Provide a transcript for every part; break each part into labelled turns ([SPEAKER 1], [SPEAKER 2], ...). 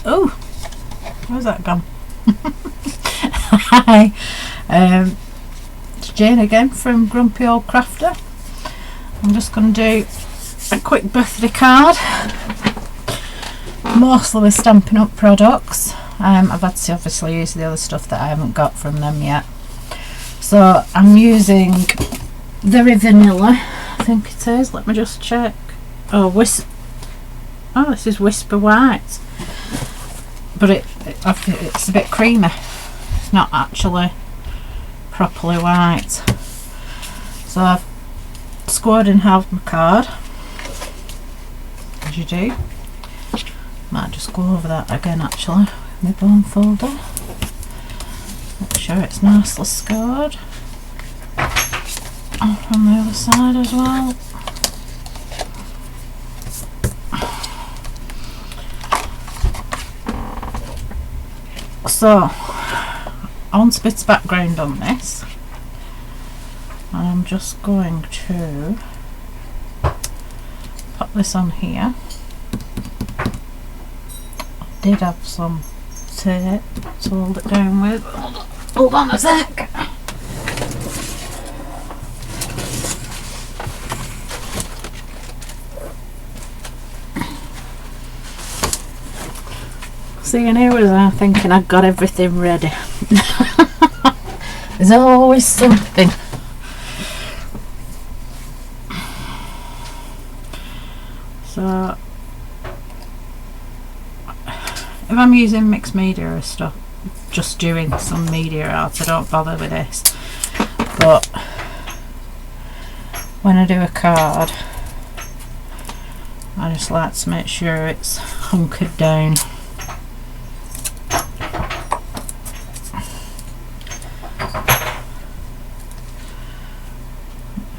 [SPEAKER 1] Oh, where's that gone? Hi, it's Jane again from GrumpyOldCrafter. I'm just going to do a quick birthday card, mostly with Stampin' Up products. I've had to obviously use the other stuff that I haven't got from them yet. So I'm using Very Vanilla, I think it is. Let me just check. Oh, this is Whisper White, but it's a bit creamy. It's not actually properly white. So I've scored in half my card, as you do. Might just go over that again actually with my bone folder. Make sure it's nicely scored. And from the other side as well. So I want a bit of background on this, and I'm just going to pop this on here. I did have some tape to hold it down with. Hold on a sec. See, and here was I thinking I'd got everything ready. There's always something. So if I'm using mixed media or stuff, just doing some media art, I don't bother with this. But when I do a card, I just like to make sure it's hunkered down.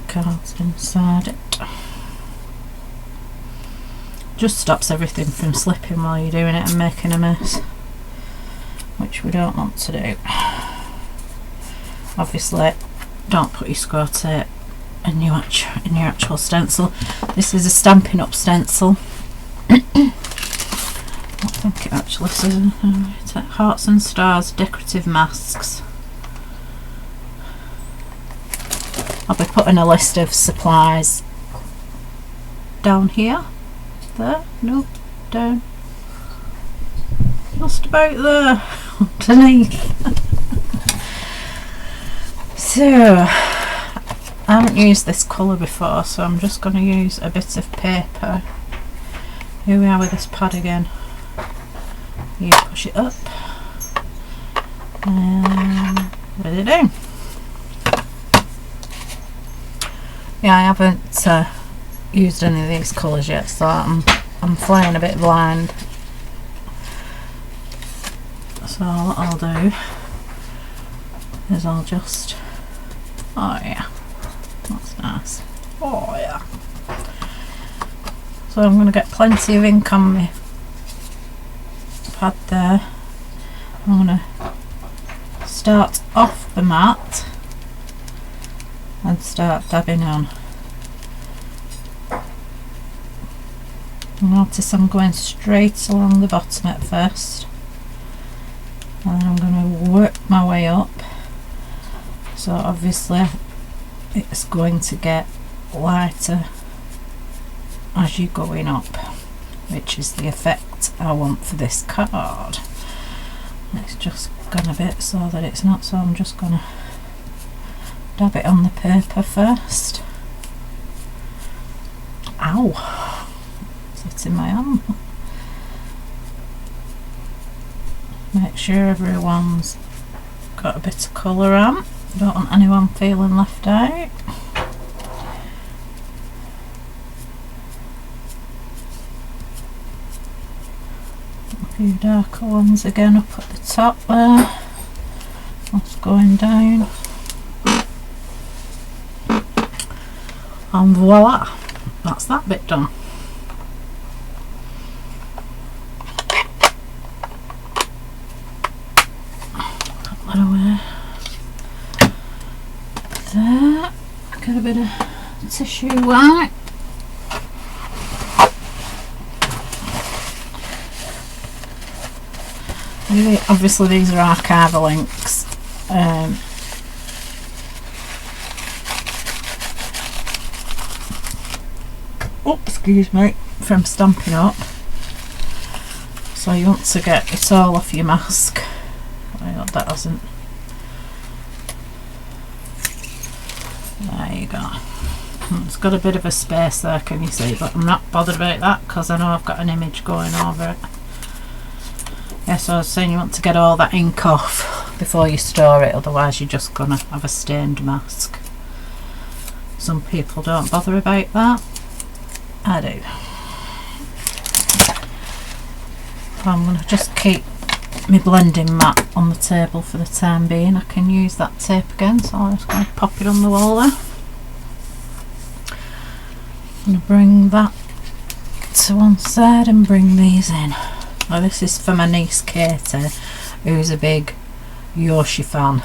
[SPEAKER 1] Cards inside it. Just stops everything from slipping while you're doing it and making a mess, which we don't want to do. Obviously, don't put your score tape in your actual stencil. This is a Stampin' Up stencil. I think it actually says Hearts and Stars Decorative Masks. I'll be putting a list of supplies down here. There? Nope. Down. Just about there. Underneath. So, I haven't used this colour before, so I'm just going to use a bit of paper. Here we are with this pad again. You push it up. And put it down. Yeah, I haven't used any of these colours yet, so I'm flying a bit blind. So what I'll do is I'll just, oh yeah, that's nice. Oh yeah. So I'm going to get plenty of ink on my pad there. I'm going to start off the mat and start dabbing on. Notice I'm going straight along the bottom at first, and then I'm going to work my way up. So obviously it's going to get lighter as you're going up, which is the effect I want for this card. It's just gone a bit so that it's not, so I'm just going to dab it on the paper first. Ow! It's hitting my arm. Make sure everyone's got a bit of colour on. Don't want anyone feeling left out. A few darker ones again up at the top there. That's going down. And voila, that's that bit done. Put that away. There, get a bit of tissue white. Obviously these are archive links. Oh, excuse me, from Stampin' Up. So you want to get it all off your mask. Well, that hasn't. There you go. It's got a bit of a space there, can you see? But I'm not bothered about that because I know I've got an image going over it. Yeah, so I was saying you want to get all that ink off before you store it, otherwise you're just gonna have a stained mask. Some people don't bother about that. I do. I'm gonna just keep my blending mat on the table for the time being. I can use that tape again, so I'm just going to pop it on the wall there. I'm going to bring that to one side and bring these in. Now this is for my niece Katie, who's a big Yoshi fan.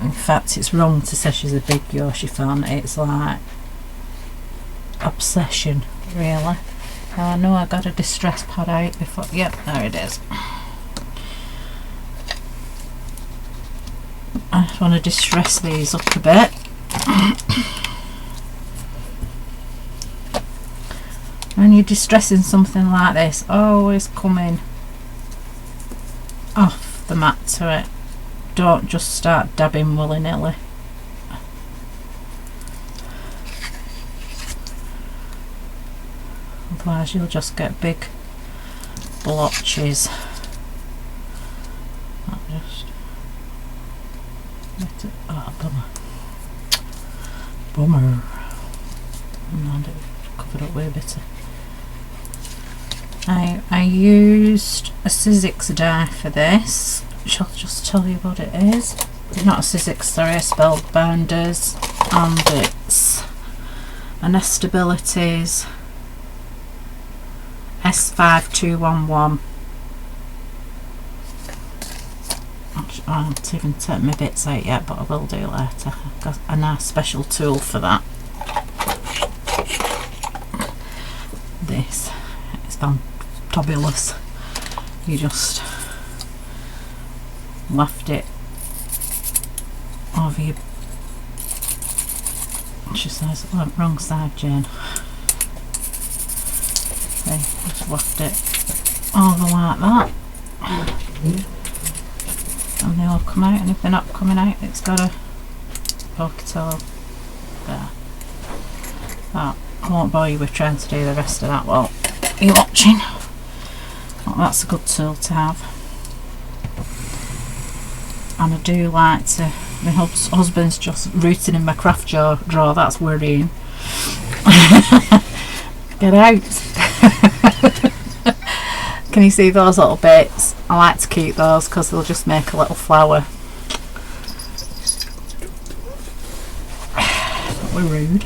[SPEAKER 1] In fact, it's wrong to say she's a big Yoshi fan. It's like obsession, really. I know I got a distress pad out before. Yep, there it is. I just want to distress these up a bit. When you're distressing something like this, always come in off the mat to it. Don't just start dabbing willy-nilly. Otherwise you'll just get big blotches. Not just let it, oh, bummer. And covered up with a bit of. I used a Sizzix die for this, which I'll just tell you what it is. It's not a Sizzix, sorry, I spelled Binders, and it's an Estabilities S5211. I haven't even taken my bits out yet, but I will do later. I've got a nice special tool for that. This is fantabulous. You just waft it over your. She says, oh, wrong side, Jane. Okay, just waft it over like that. And they all come out, and if they're not coming out, it's got to poke it all there. That, I won't bore you with trying to do the rest of that while you're watching. Well, that's a good tool to have. And I do like to, my husband's just rooting in my craft drawer, that's worrying. Get out! Can you see those little bits? I like to keep those because they'll just make a little flower. We're rude.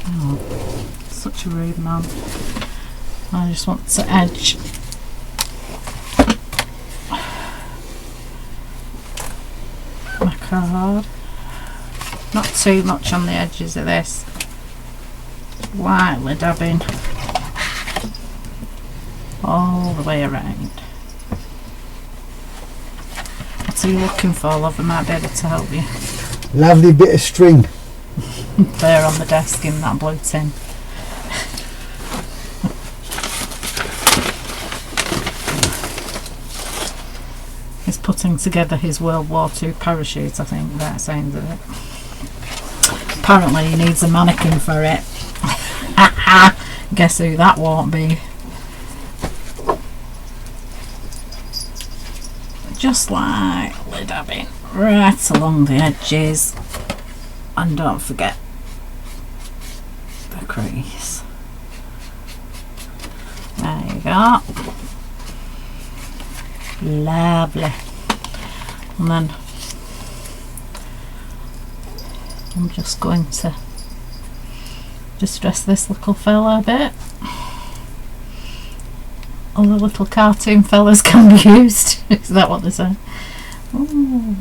[SPEAKER 1] Oh, such a rude man. I just want to edge my card. Not too much on the edges of this. Lightly dabbing all the way around. What are you looking for, love? I might be able to help you.
[SPEAKER 2] Lovely bit of string.
[SPEAKER 1] There on the desk in that blue tin. He's putting together his World War II parachute, I think that sounds of it. Apparently he needs a mannequin for it. Guess who that won't be. Just lightly dabbing right along the edges, and don't forget the crease. There you go. Lovely. And then I'm just going to distress this little fella a bit. All the little cartoon fellas can be used. Is that what they say? Ooh.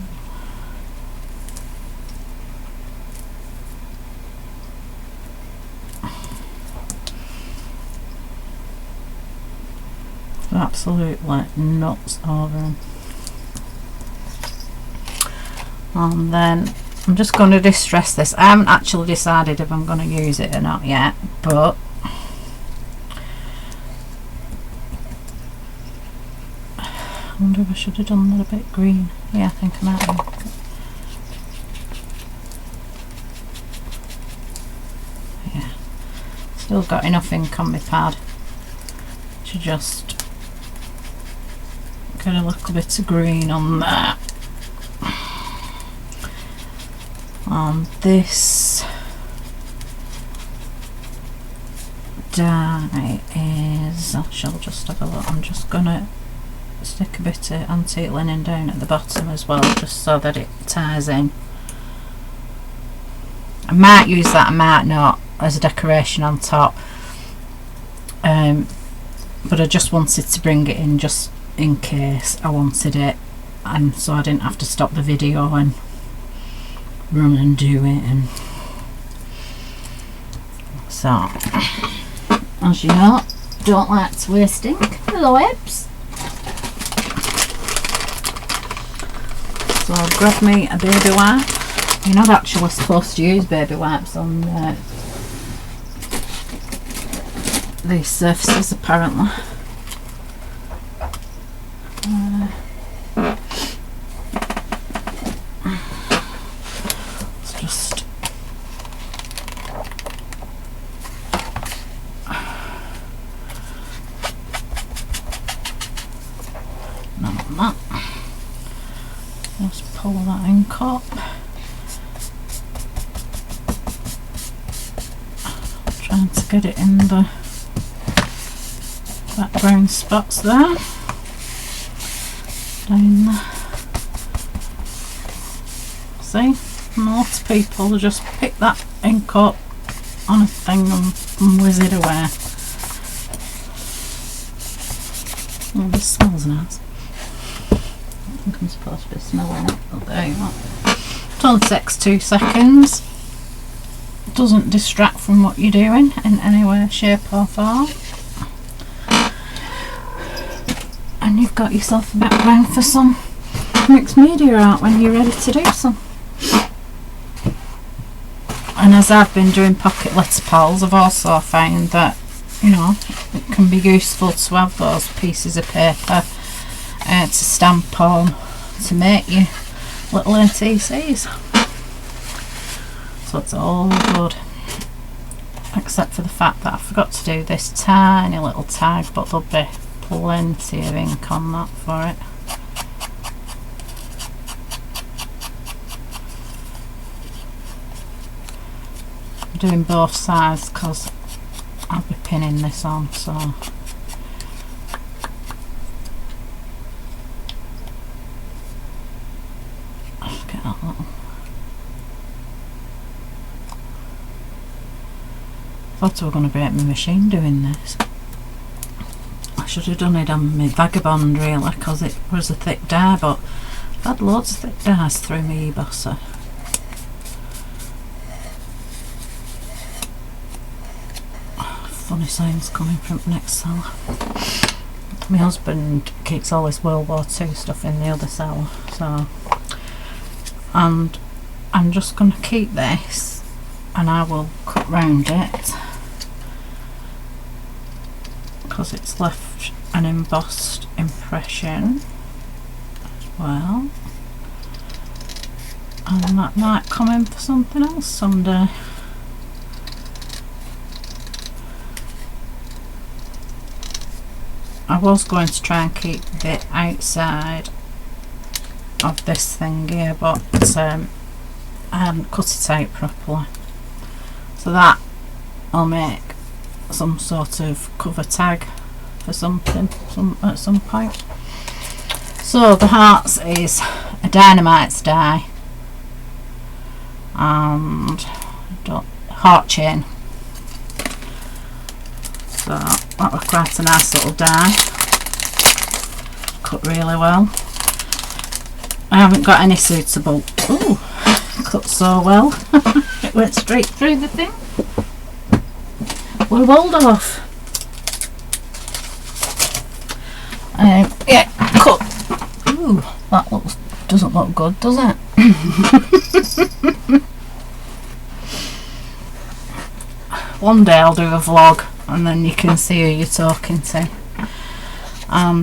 [SPEAKER 1] absolutely nuts over them. And then I'm just going to distress this. I haven't actually decided if I'm going to use it or not yet, but I wonder if I should have done that a bit green. Yeah, I think I might have. Yeah, still got enough ink on my pad to just get a little bit of green on there. This die is, I shall just have a look. I'm just gonna stick a bit of antique linen down at the bottom as well, just so that it ties in. I might use that, I might not, as a decoration on top, but I just wanted to bring it in just in case I wanted it, and so I didn't have to stop the video and run and do it. And so, as you know, don't like to waste ink. Hello, Ebbs. So I'll grab me a baby wipe. You're not actually supposed to use baby wipes on these surfaces, apparently. Let's just none of that. Just pull that ink up. Trying to get it in the background spots there. Down there. See? And a lot of people will just pick that ink up on a thing and whiz it away. Oh, this smells nice. I think I'm supposed to be smelling it. Oh, there you are. It only takes 2 seconds. It doesn't distract from what you're doing in any way, shape or form. And you've got yourself a background for some mixed media art when you're ready to do some. And as I've been doing pocket letter pals, I've also found that, you know, it can be useful to have those pieces of paper to stamp on to make your little NTCs. So it's all good, except for the fact that I forgot to do this tiny little tag, but there'll be plenty of ink on that for it. I'm doing both sides because I'll be pinning this on, so I'll get that little. I thought I was going to break my machine doing this. I should have done it on my Vagabond really, because it was a thick die, but I've had loads of thick dies through my e-bosser. Funny sounds coming from the next cellar. My husband keeps all his World War II stuff in the other cellar, so, and I'm just going to keep this and I will cut round it because it's left an embossed impression as well, and that might come in for something else someday. I was going to try and keep the outside of this thing here, but I hadn't cut it out properly, so that I'll make some sort of cover tag for something at some point. So the hearts is a Dynamite's die and heart chain. So that was quite a nice little die, cut really well. I haven't got any suitable. Ooh, cut so well. It went straight through the thing. We're rolled off. Yeah, cut. Ooh, that doesn't look good, does it? One day I'll do a vlog and then you can see who you're talking to.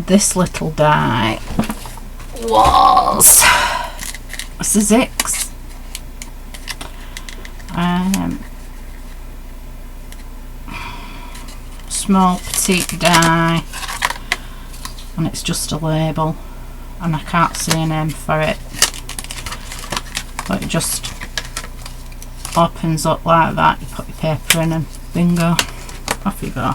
[SPEAKER 1] This little die was a Sizzix. Small petite die, and it's just a label, and I can't see a name for it, but it just opens up like that. You put your paper in and bingo, off you go.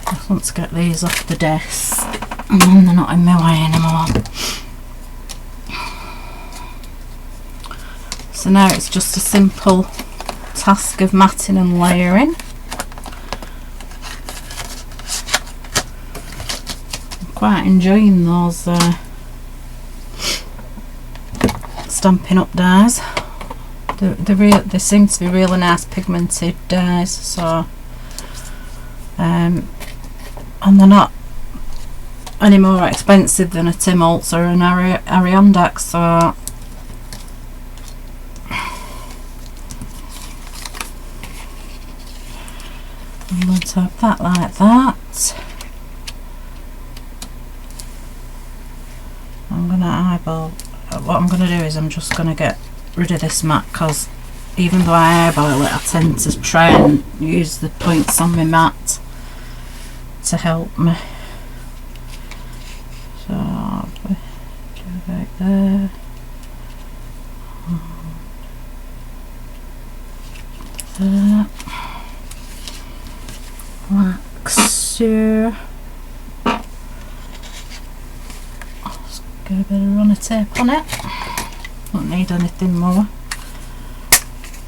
[SPEAKER 1] I just want to get these off the desk and then they're not in my way anymore. So now it's just a simple task of matting and layering. I'm quite enjoying those Stampin' Up dies. They seem to be really nice pigmented dies, so and they're not any more expensive than a Tim Holtz or an Ariandax, so I'm going to have that like that. I'm going to eyeball. What I'm going to do is I'm just going to get rid of this mat, because even though I eyeball it, I tend to try and use the points on my mat to help me. So I'll put it right there. There. Wax here. Just get a bit of runner tape on it. Don't need anything more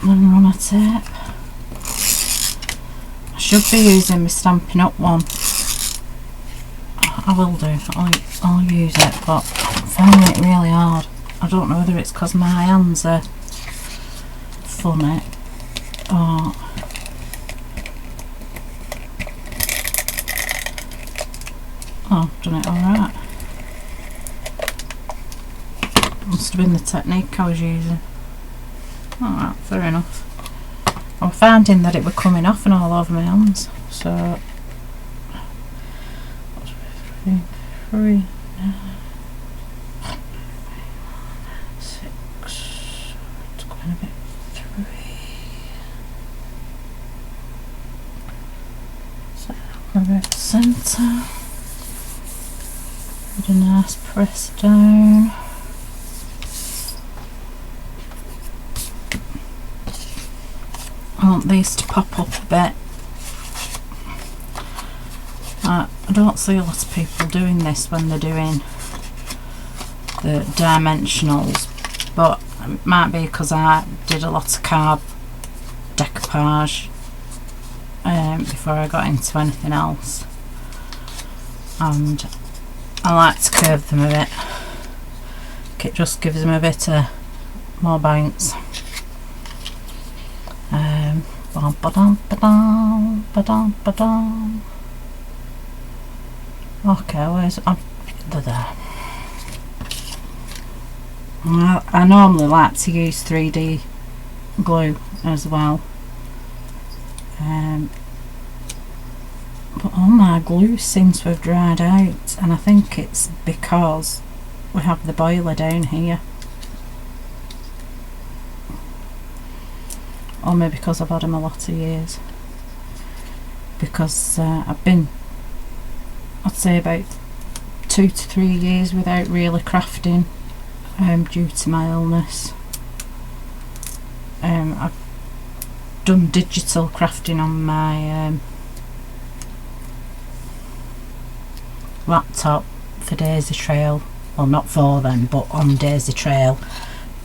[SPEAKER 1] than runner tape. I should be using my Stampin' Up one. I will do. I'll use it, but I'm finding it really hard. I don't know whether it's because my hands are funny or oh, I've done it alright. Must have been the technique I was using. Alright, fair enough. I was finding that it was coming off and all over my hands, so 3, 6, it's going to be 3. So right centre. With a nice press down. I want these to pop up a bit. I don't see a lot of people doing this when they're doing the dimensionals, but it might be because I did a lot of carb decoupage before I got into anything else, and I like to curve them a bit. It just gives them a bit more bounce. Okay, where's there? I normally like to use 3D glue as well, but all my glue seems to have dried out, and I think it's because we have the boiler down here, or maybe because I've had them a lot of years, because I've been, I'd say, about 2 to 3 years without really crafting due to my illness. I've done digital crafting on my laptop for Daisy Trail, well, not for them, but on Daisy Trail,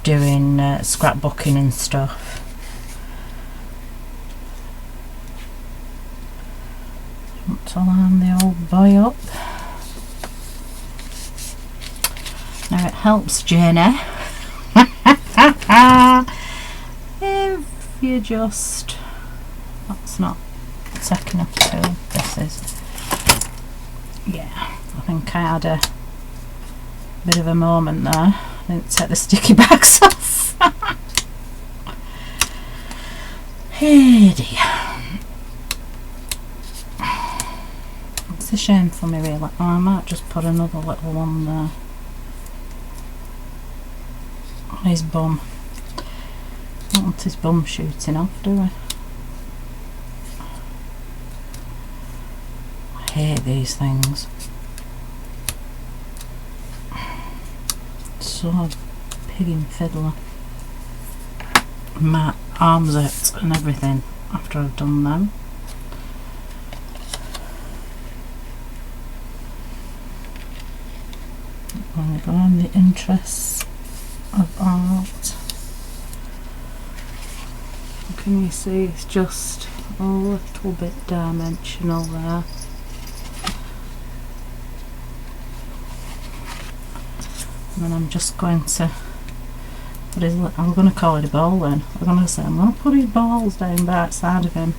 [SPEAKER 1] doing scrapbooking and stuff. To line the old boy up. Now it helps, Jenny, if you just, that's not taking up to this pieces. Yeah, I think I had a bit of a moment there. I didn't take the sticky backs off. Hey dear. It's a shame for me really. Oh, I might just put another little one there. His bum. Don't want his bum shooting off, do we? I hate these things. So pig and fiddler. My arms out and everything after I've done them. I'm going to go on the interests of art. Can you see it's just a little bit dimensional there. And then I'm just going to put his, I'm going to call it a ball then. I'm going to say I'm going to put his balls down by the side of him.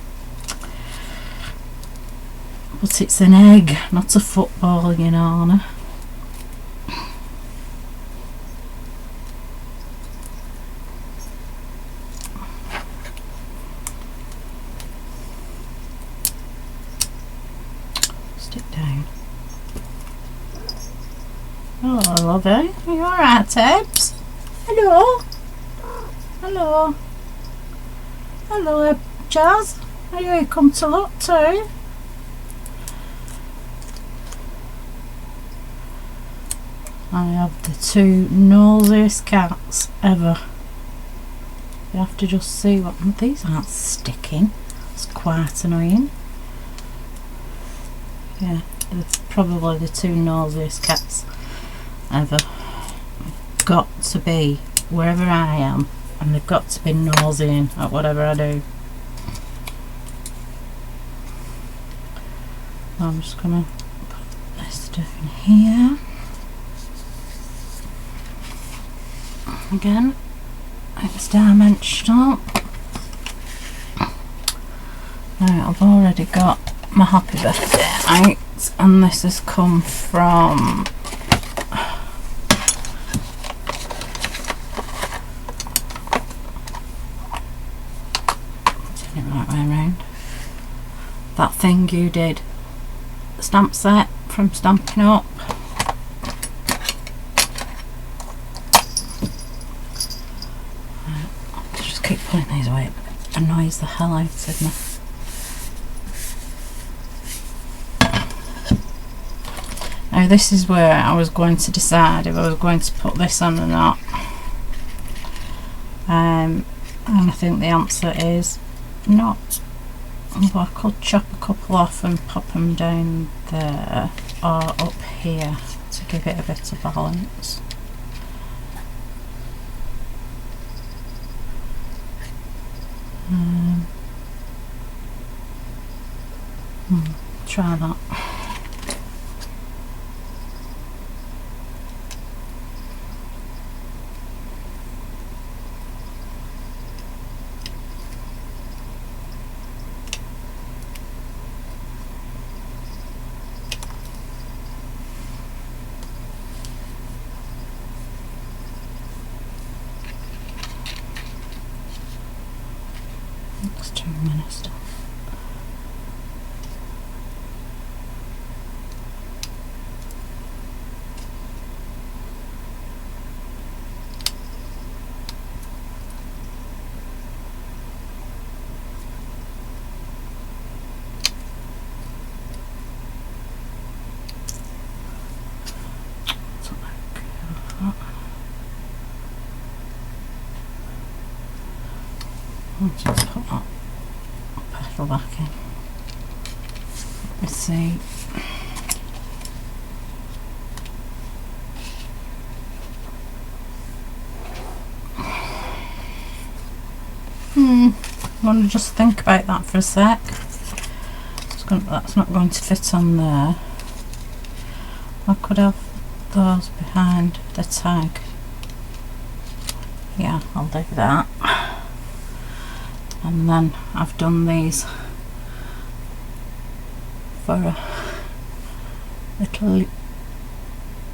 [SPEAKER 1] But it's an egg, not a football, you know, Anna. Stick down. Oh, I love it. Are you alright, Tabs? Hello? Hello? Hello, Jazz? Are you come to look too? I have the two nosiest cats ever. You have to just see what... These aren't sticking. It's quite annoying. Yeah, they're probably the two nosiest cats ever. Got to be wherever I am, and they've got to be nosing at whatever I do. I'm just gonna put this down here. Again, it's dimensional. Now I've already got my happy birthday out, and this has come from turn it right way around. That thing you did, the stamp set from Stampin' Up. Just keep pulling these away, it annoys the hell out of me. Now this is where I was going to decide if I was going to put this on or not, and I think the answer is not. But I could chop a couple off and pop them down there or up here to give it a bit of balance. Try that. That's 2 minutes stuff. I'll just put that petal back in. Let me see. I want to just think about that for a sec. That's not going to fit on there. I could have those behind the tag. Yeah, I'll do that. And then I've done these for a little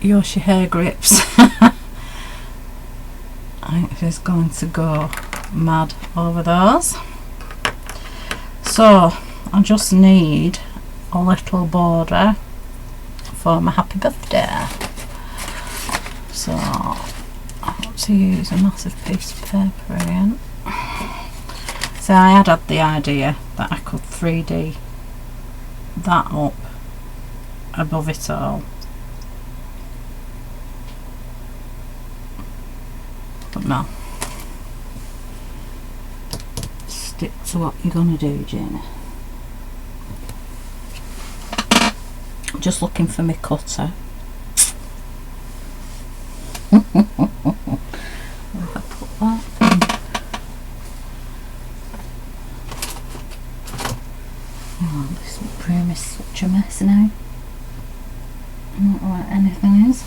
[SPEAKER 1] Yoshi hair grips. I think she's going to go mad over those. So I just need a little border for my happy birthday. So I want to use a massive piece of paper again. So I had the idea that I could 3D that up above it all. But no. Stick to what you're going to do, Jenny. Just looking for my cutter. Where have I put that? Oh, this room is such a mess now. I don't know where anything is.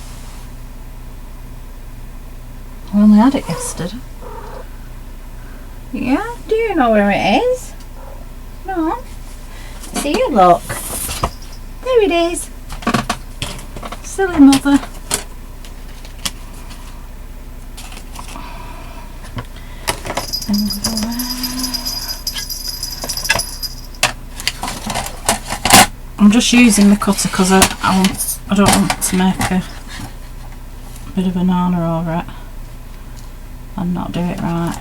[SPEAKER 1] I only had it yesterday. Yeah, do you know where it is? No. See you, look. There it is. Silly mother. I'm just using the cutter because I don't want to make a bit of a banana over it and not do it right,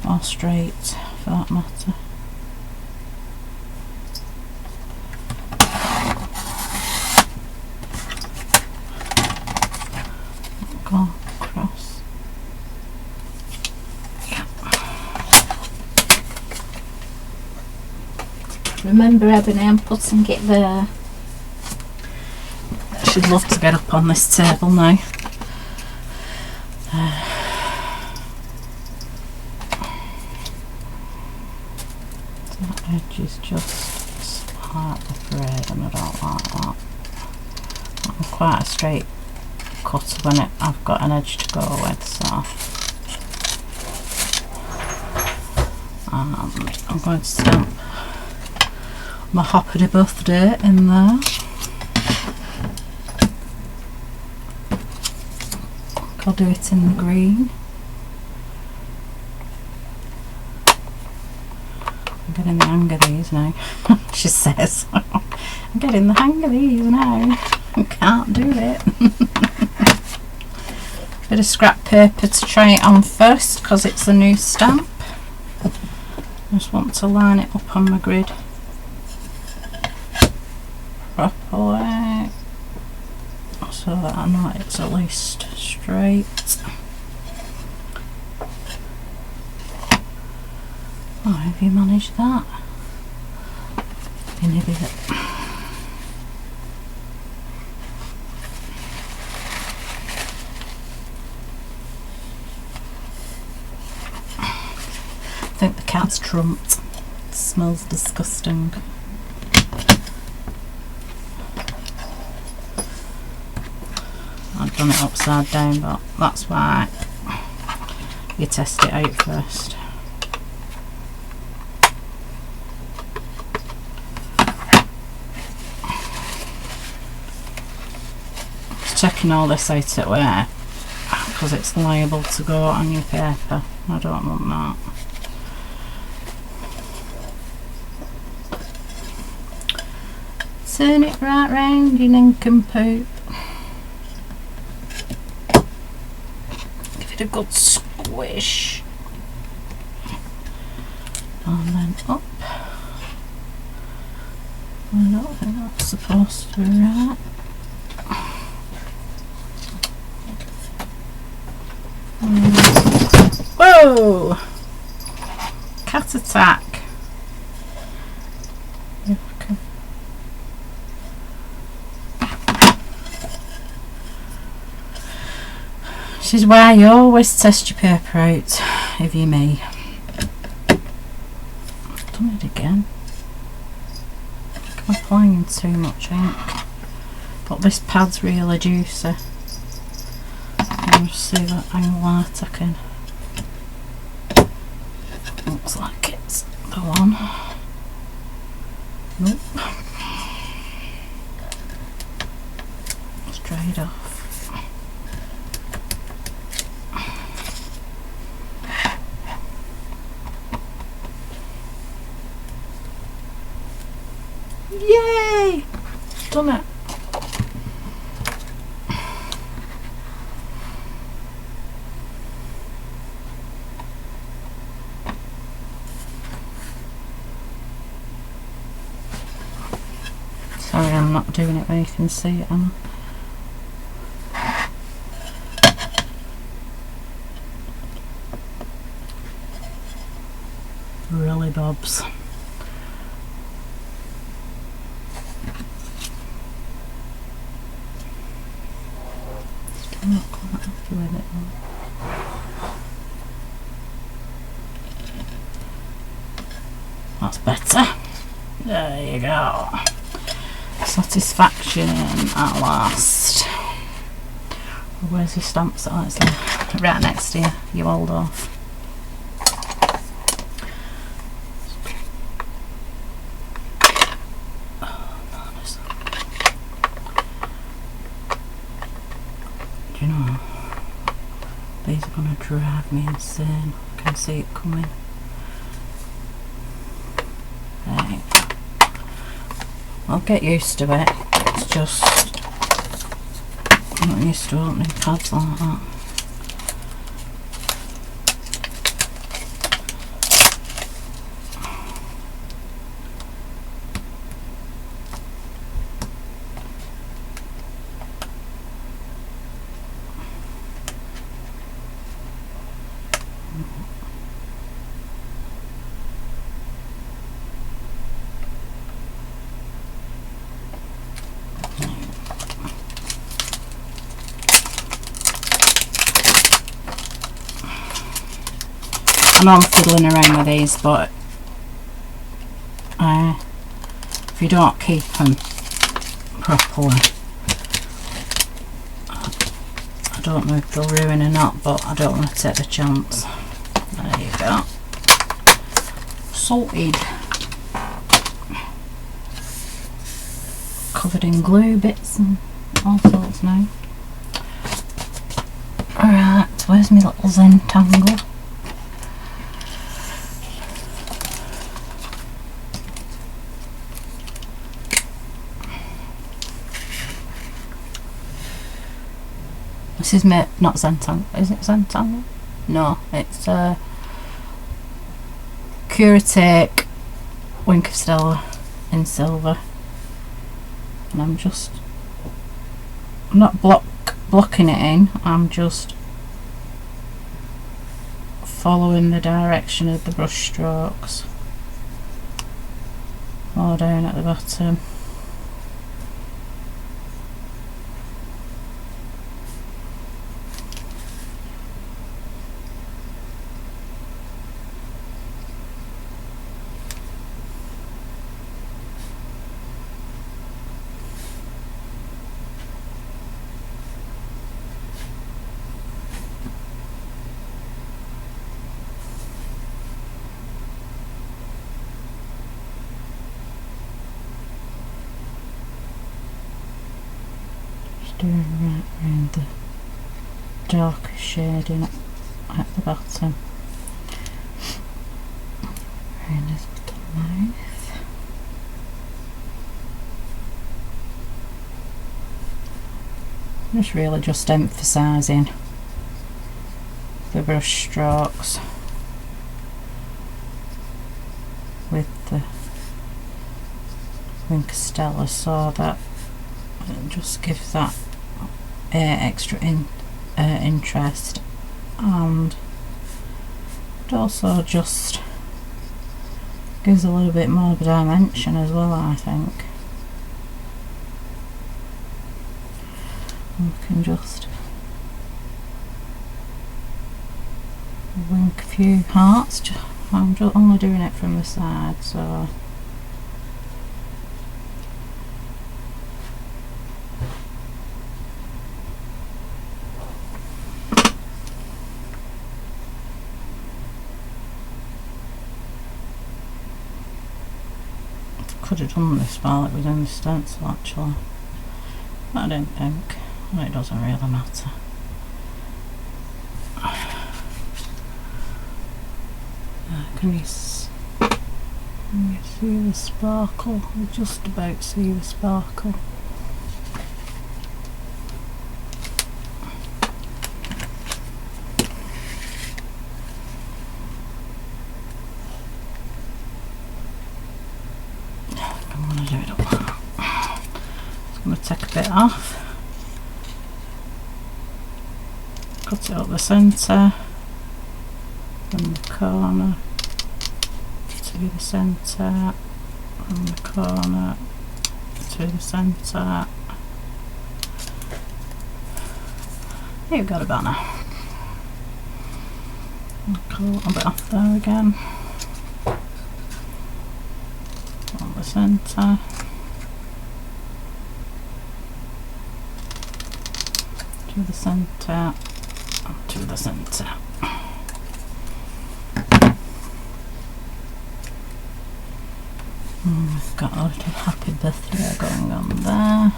[SPEAKER 1] or straight for that matter. Go across. Yeah. Remember, Ebony, I'm putting it there. She'd love to get up on this table now. That edge is just slightly frayed and I don't like that. I'm quite a straight cut when I've got an edge to go with, so. And I'm going to stamp my happy birthday in there. I'll do it in the green. I'm getting the hang of these now. She says, I'm getting the hang of these now. I can't do it. Bit of scrap paper to try it on first because it's a new stamp. I just want to line it up on my grid properly so that I know it's at least straight. Oh, have you managed that? You idiot. I think the cat's trumped. It smells disgusting. I've done it upside down, but that's why you test it out first. Just checking all this out at where, because it's liable to go on your paper. I don't want that. Turn it right round, you nincompoop. Give it a good squish. And then up. I don't think that's supposed to be right. Whoa! Cat attack. This is why you always test your paper out, if you may. I've done it again. I'm applying too much ink. But this pad's really juicy. I'll just see what angle light I can. Looks like it's the one. Nope. It's dried off. Yay! Done it. Sorry, I'm not doing it where you can see it, am I? Really bobs. Still not quite happy with it though. That's better. There you go. Satisfaction at last. Where's your stamps? Oh, it's right next to you, you hold off. Do you know, these are going to drive me insane. I can see it coming. There you go. I'll get used to it. It's just I'm not used to opening pads like that. I know I'm fiddling around with these, but if you don't keep them properly, I don't know if they'll ruin or not, but I don't want to take the chance. There you go. Sorted. Covered in glue bits and all sorts now. Alright, where's my little Zentangle? This is not Zentangle. Is it Zentangle? No, it's Curateak Wink of Stella in silver. And I'm just not blocking it in, I'm just following the direction of the brush strokes. More down at the bottom. Doing right around the darker shading at the bottom. Around his little mouth. Just emphasising the brush strokes with the Wink of Stella, so that it just gives that extra interest, and it also just gives a little bit more dimension as well, I think. And we can just wink a few hearts. I'm just only doing it from the side, so could have done this while it was in the stencil actually, but I didn't think. Well, it doesn't really matter. Can you see the sparkle? You just about see the sparkle. I'm going to do it up. I'm going to take a bit off. Cut it up the centre, from the corner to the centre, from the corner to the centre. You've got a banner. I'll cut a bit off there again. On the centre. To the centre. To the centre. We've got a little happy birthday going on there.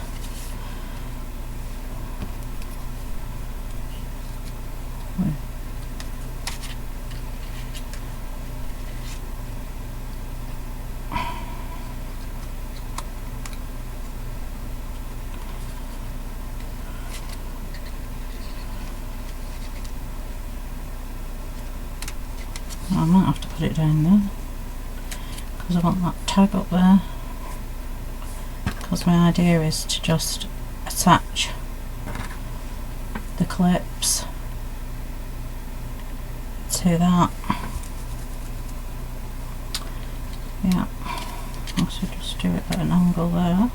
[SPEAKER 1] I might have to put it down there because I want that tag up there, because my idea is to just attach the clips to that. Yeah, I should just do it at an angle there.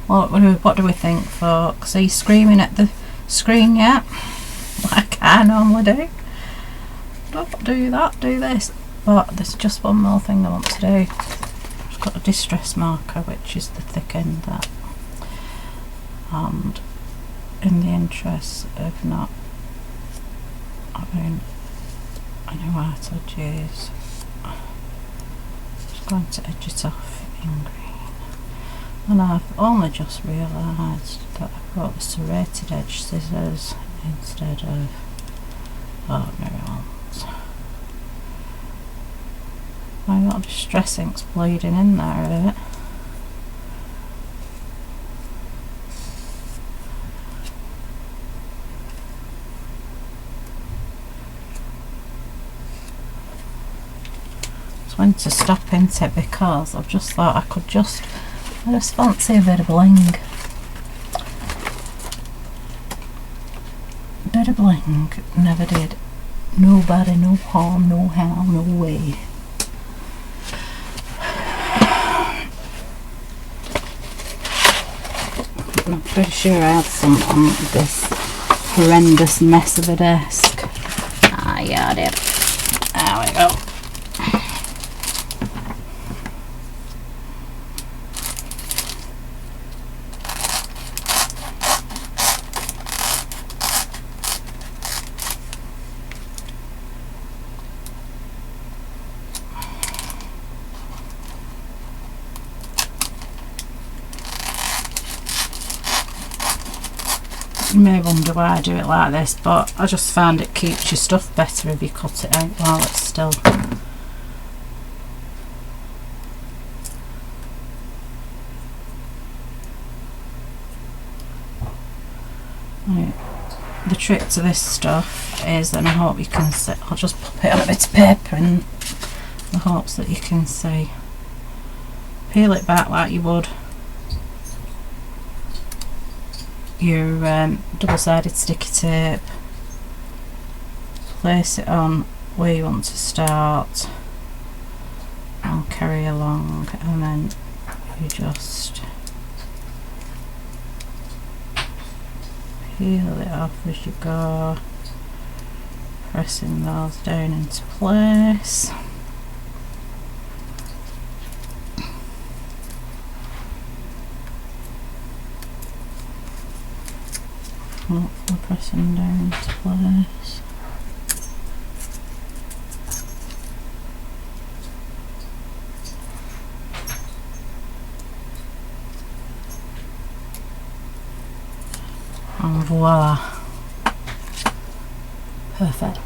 [SPEAKER 1] What do we think, folks? Are you screaming at the screen yet? Like I normally do. Don't do that, do this. But there's just one more thing I want to do. I've got a distress marker, which is the thick end there. And in the interest of not having any white edges, I'm just going to edge it off in green. And I've only just realised that I brought the serrated edge scissors instead of ordinary ones. My lot of distress ink's bleeding in there a bit. Just went to stop into it because I've just thought I just fancy a bit of bling. A bit of bling never did nobody no harm, no how, no way. I'm pretty sure I had some on this horrendous mess of a desk. Ah, yeah, I did. There we go. You may wonder why I do it like this, but I just find it keeps your stuff better if you cut it out while it's still. Right. The trick to this stuff is, and I hope you can see, I'll just pop it on a bit of paper in the hopes that you can see. Peel it back like you would your double-sided sticky tape. Place it on where you want to start and carry along, and then you just peel it off as you go, pressing those down into place. Hopefully pressing down into place. and voila, perfect.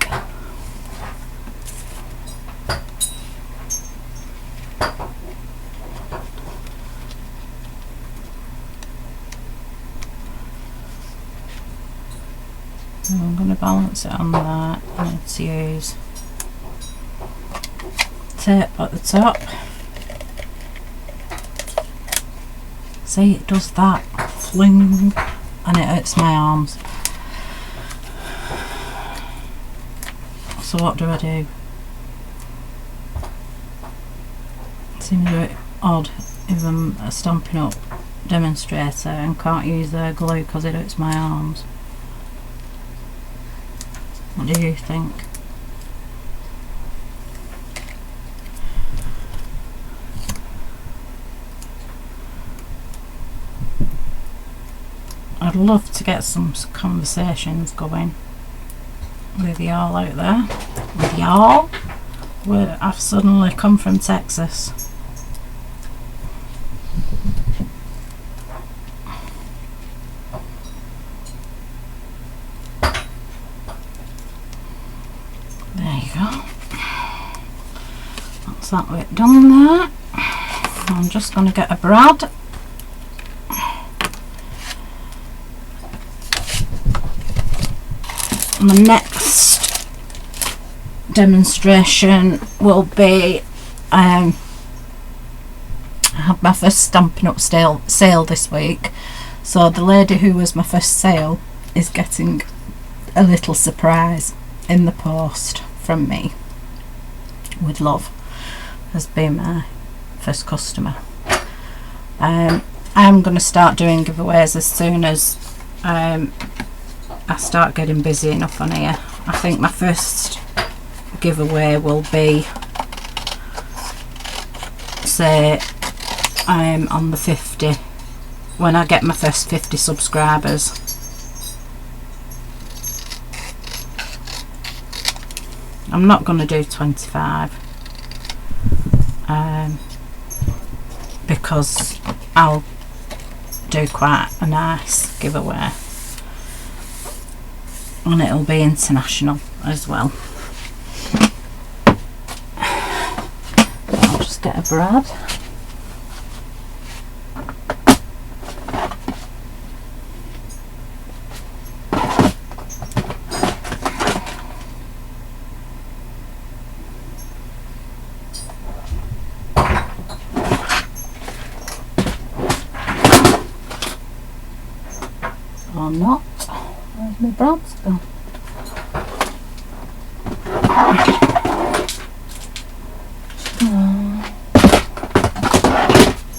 [SPEAKER 1] So I'm going to balance it on there. I need to use tape at the top. See, it does that fling and it hurts my arms. So what do? It seems a bit odd if I'm a Stampin' Up demonstrator and can't use their glue because it hurts my arms. What do you think? I'd love to get some conversations going with y'all out there. With y'all? Where I've suddenly come from Texas. There you go. That's that bit done there. I'm just going to get a brad. My next demonstration will be I had my first Stampin' Up sale this week, so the lady who was my first sale is getting a little surprise in the post from me with love. Has been my first customer. I'm going to start doing giveaways as soon as I start getting busy enough on here. I think my first giveaway will be, say, on the 50, when I get my first 50 subscribers. I'm not going to do 25 because I'll do quite a nice giveaway. And it'll be international as well. I'll just get a brad. Or not. Where's my brads gone?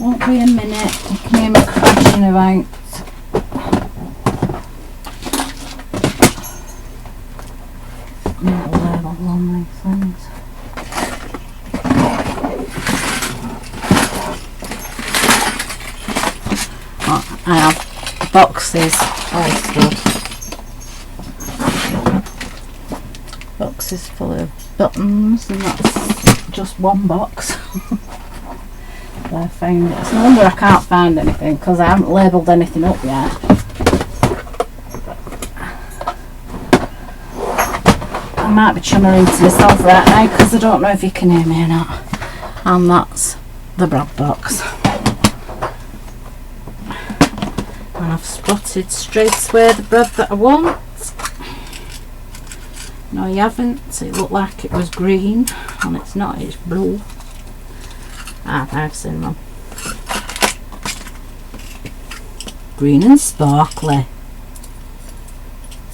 [SPEAKER 1] Won't be a minute. You can hear me crashing about. Little label on these things. Oh, I have boxes all stuff. Boxes full of buttons, and that's just one box. I found it. It's no wonder I can't find anything because I haven't labelled anything up yet. I might be chummering to myself right now because I don't know if you can hear me or not. And that's the brad box. And I've spotted straight away the brad that I want. No, you haven't. It looked like it was green, and it's not, it's blue. Ah, I've seen them. Green and sparkly.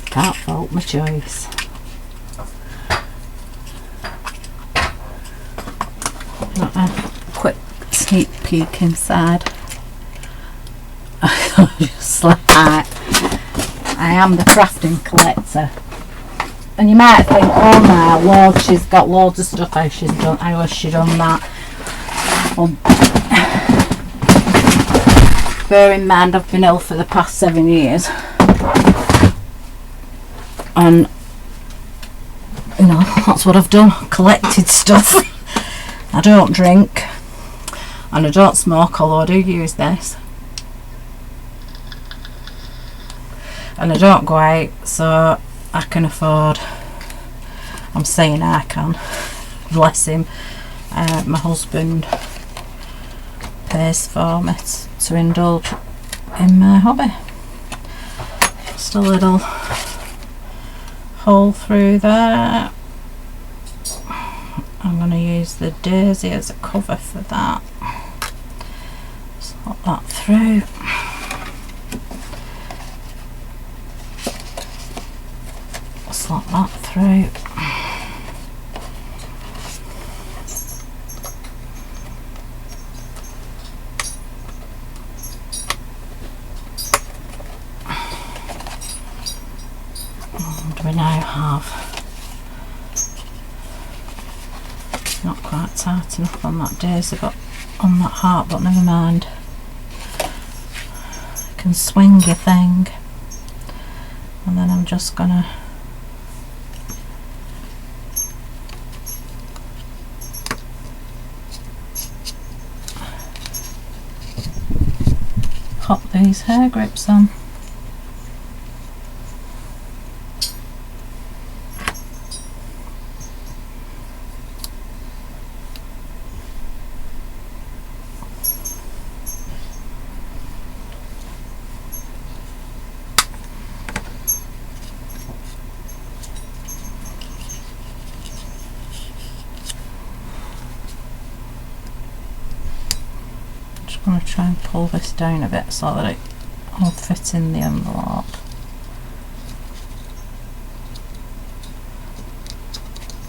[SPEAKER 1] Can't fault my choice. Got a quick sneak peek inside. Just like that. I am the crafting collector. And you might think, oh my lord, she's got loads of stuff. How has she done that? Well, bear in mind I've been ill for the past 7 years, and you know, that's what I've done, collected stuff. I don't drink and I don't smoke, although I do use this. and I don't go out, so I can afford, I'm saying I can, bless him, my husband pays for me to indulge in my hobby. Just a little hole through there. I'm going to use the daisy as a cover for that. Slot that through. Slot that through. And we now have, not quite tight enough on that daisy, but on that heart, but never mind. You can swing your thing, and then I'm just gonna pop these hair grips on. I'm going to try and pull this down a bit so that it will fit in the envelope.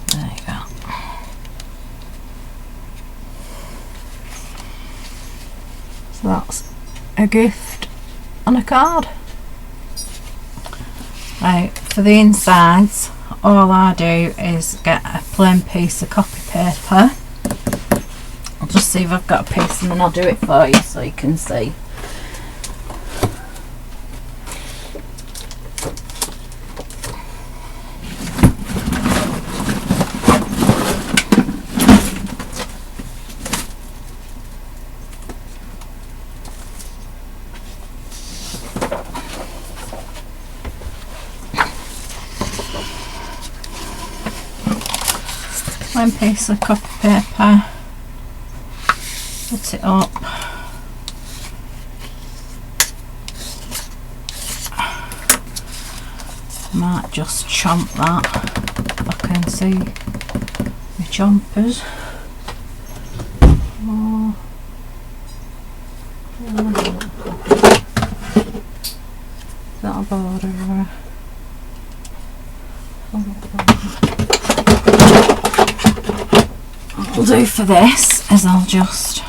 [SPEAKER 1] There you go. So that's a gift and a card. Right, for the insides, all I do is get a plain piece of copy paper. I'll just see if I've got a piece and then I'll do it for you so you can see. One piece of copy paper. Put it up. Might just chomp that. I can see my chompers. Oh. That'll border. What I'll do for this is I'll just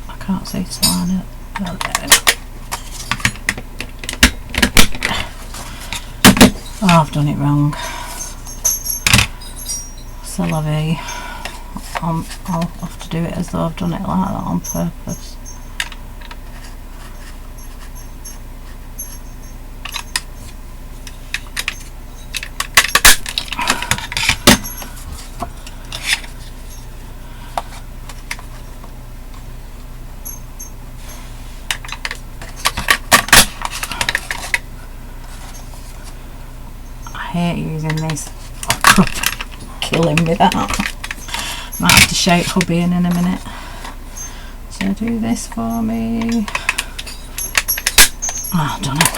[SPEAKER 1] I can't see to line it. Oh, there. Oh, I've done it wrong. C'est la vie. I'll have to do it as though I've done it like that on purpose. I hate using these. Killing me that. Might have to shout hubby in a minute. So do this for me. Ah, done it.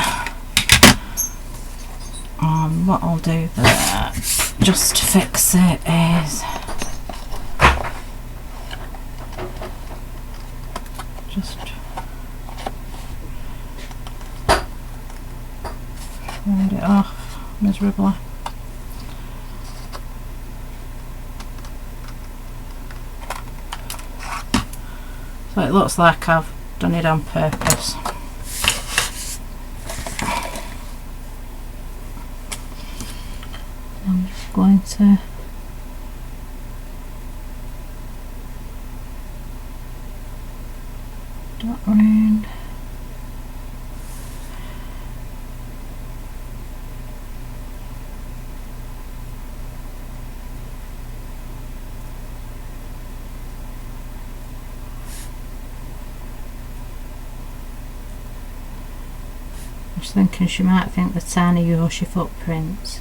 [SPEAKER 1] What I'll do there, just to fix it, is just round it off miserably. So it looks like I've done it on purpose. I'm just going to dot round. just thinking she might think the tiny Yoshi footprints.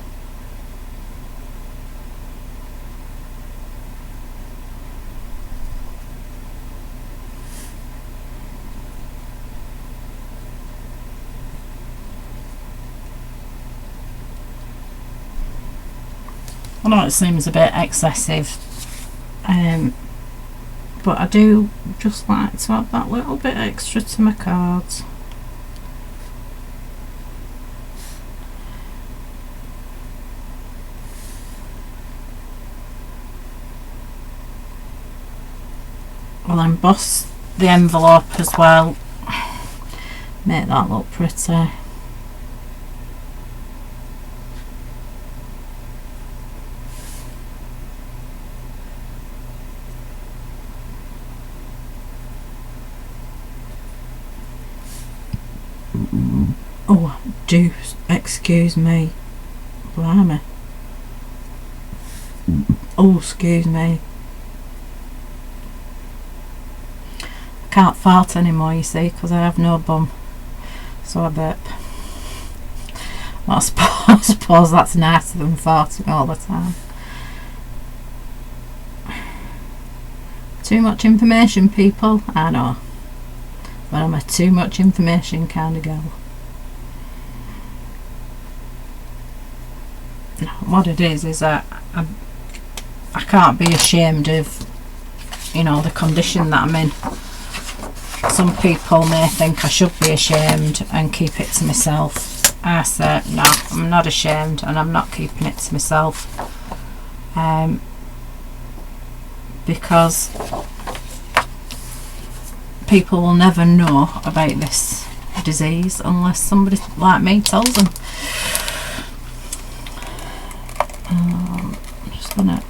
[SPEAKER 1] I know it seems a bit excessive, but I do just like to add that little bit extra to my cards. I'll emboss the envelope as well, make that look pretty. Oh, do excuse me. Blimey. Oh, excuse me. I can't fart anymore, you see, because I have no bum. So I burp. Well, I suppose that's nicer than farting all the time. Too much information, people. I know. But I'm a too much information kind of girl. What it is that I can't be ashamed of, you know, the condition that I'm in. Some people may think I should be ashamed and keep it to myself. I say no, I'm not ashamed and I'm not keeping it to myself, because people will never know about this disease unless somebody like me tells them. I'm just gonna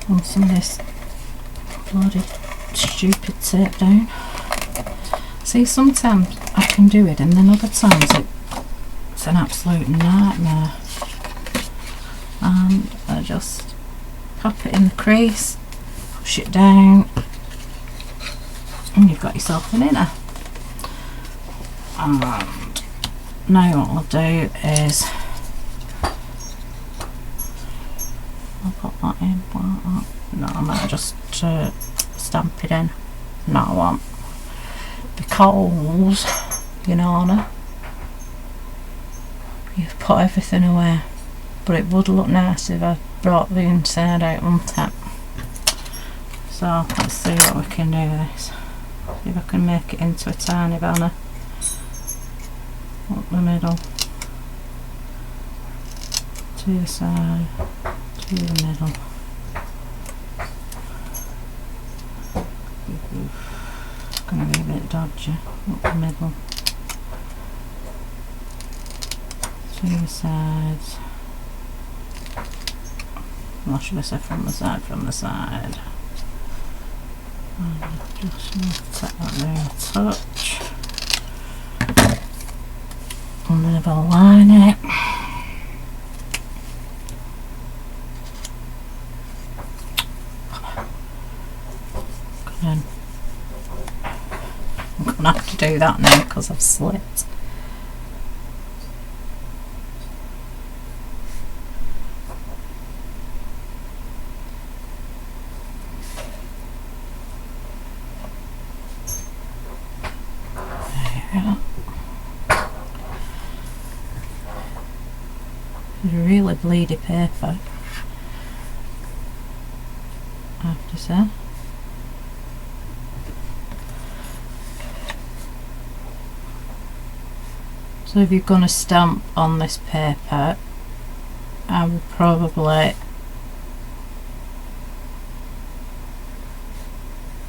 [SPEAKER 1] run some of this bloody stupid tape down. See, sometimes I can do it and then other times it's an absolute nightmare. And I just pop it in the crease, push it down, and you've got yourself an inner. And now what I'll do is I'll put that in like that. No, I might just stamp it in. No, I won't, because you know, you've put everything away. But it would look nice if I brought the inside out on top. So let's see what we can do with this. See if I can make it into a tiny banner up the middle, to the side, to the middle. It's going to be a bit dodgy. Up the middle, to the sides. Well, should I say from the side? From the side. And just want to take that there a touch. And then I'll line it. I'm going to have to do that now because I've slipped. Really bleedy paper, I have to say. So if you're going to stamp on this paper, I would probably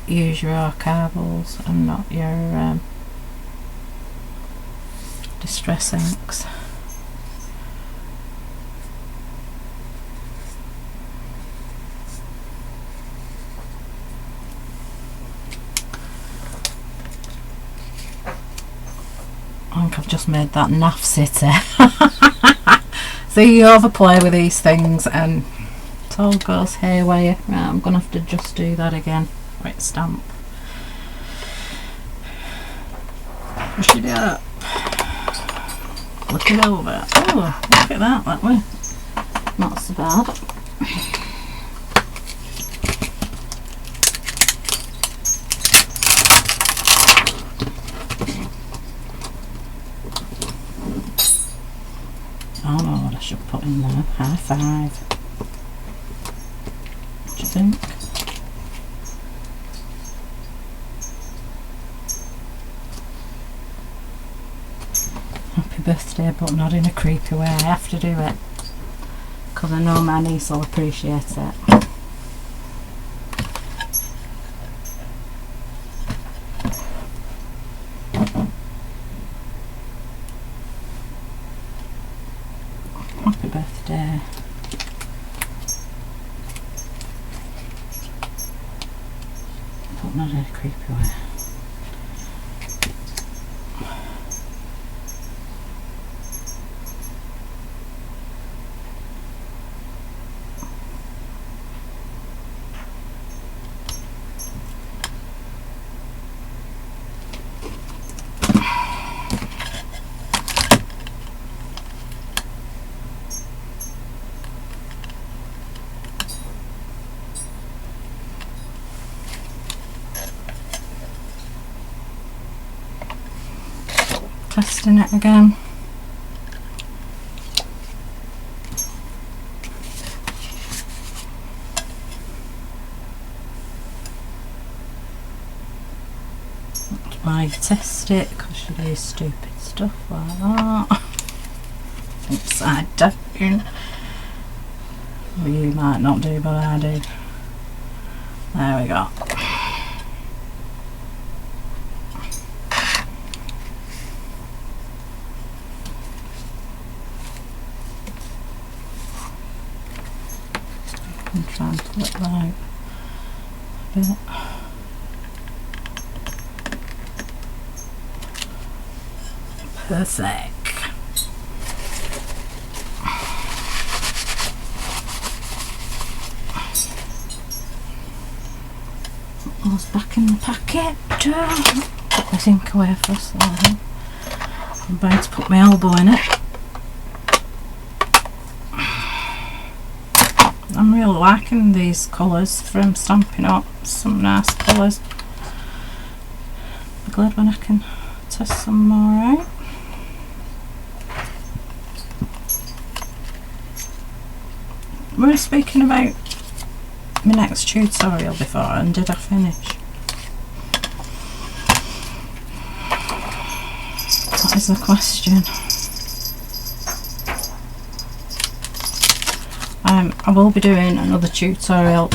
[SPEAKER 1] use your archivables and not your distress inks. I think I've just made that naff city. See, you overplay with these things and it all goes haywire. Right, I'm going to have to just do that again. Right, stamp. Push it up. flip it over. Oh, look at that way. Not so bad. I don't know what I should put in there. High five. What do you think? Happy birthday, but not in a creepy way. I have to do it because I know my niece will appreciate it. Happy birthday. But not in a creepy way. Testing it again. That's why you test it, because you do stupid stuff like that. Upside down. Well, you might not do, but I do. There we go. And try and pull it out a bit. Perfect. All's back in the packet. Put this ink away first. I'm about to put my elbow in it. I'm really liking these colours from Stampin Up. Some nice colours. Be glad when I can test some more out. We were speaking about my next tutorial before, and did I finish? That is the question. I will be doing another tutorial.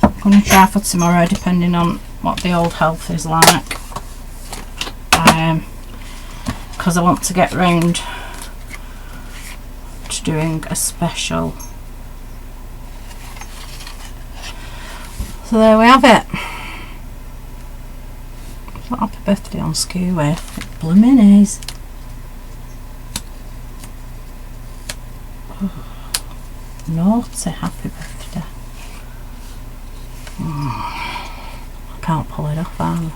[SPEAKER 1] I'm going to try for tomorrow, depending on what the old health is like, because I want to get round to doing a special. So there we have it. Happy birthday on skew with blooming is. Naughty happy birthday. I can't pull it off either.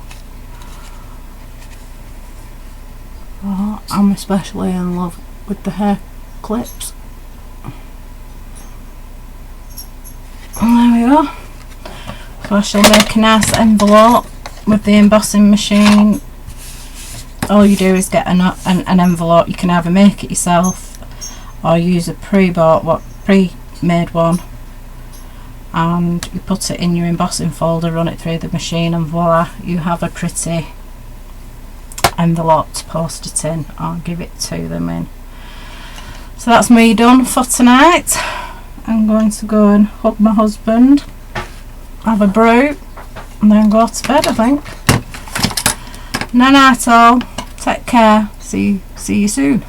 [SPEAKER 1] Oh, I'm especially in love with the hair clips. And there we go. So I shall make a nice envelope with the embossing machine. All you do is get an envelope. You can either make it yourself or use a pre-made one, and you put it in your embossing folder, run it through the machine, and voila, you have a pretty envelope to post it in or give it to them in. So that's me done for tonight. I'm going to go and hug my husband, have a brew, and then go to bed, I think. Night night all. Take care. See you soon.